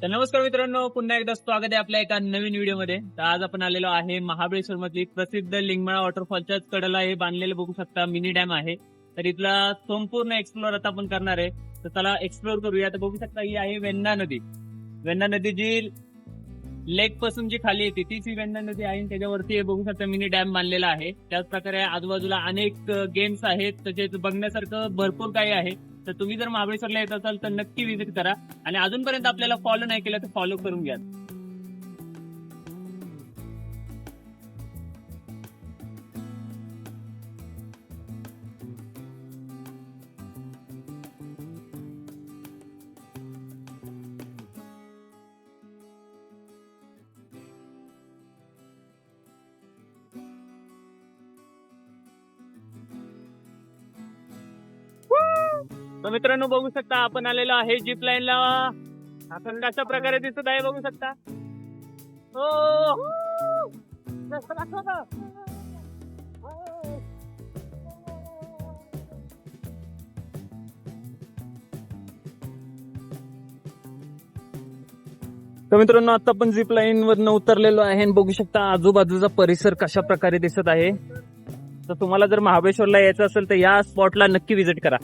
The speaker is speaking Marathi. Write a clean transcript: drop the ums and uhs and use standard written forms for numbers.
तर नमस्कार मित्रांनो, पुन्हा एकदा स्वागत आहे आपल्या एका नवीन व्हिडिओमध्ये. तर आज आपण आलेलो आहे महाबळेश्वर मधली प्रसिद्ध लिंगमळा वॉटरफॉलच्याच कडेला हे बांधलेलं बघू शकता मिनी डॅम आहे. तर इथला संपूर्ण एक्सप्लोर आता आपण करणार आहे. तर त्याला एक्सप्लोर करूया. तर बघू शकता ही आहे वेण्णा नदी. वेण्णा नदी जी लेक पासून जी खाली येते तीच ही वेण्णा नदी आहे. त्याच्यावरती हे बघू शकता मिनी डॅम बांधलेला आहे. त्याच प्रकारे आजूबाजूला अनेक गेम्स आहेत, त्याचे बघण्यासारखं भरपूर काही आहे. तर तुम्ही जर महाबळेश्वरला येत असाल तर नक्की व्हिजिट करा. आणि अजूनपर्यंत आपल्याला फॉलो नाही केलं तर फॉलो करून घ्या. तर मित्रांनो बघू शकता आपण आलेलो आहे जीप लाईनला. आपण कशा प्रकारे दिसत आहे बघू शकता. तर मित्रांनो आता आपण झिप लाईन वरनं उतरलेलो आहे आणि बघू शकता आजूबाजूचा परिसर कशा प्रकारे दिसत आहे. तर तुम्हाला जर महाबळेश्वरला यायचं असेल तर या स्पॉटला नक्की व्हिजिट करा.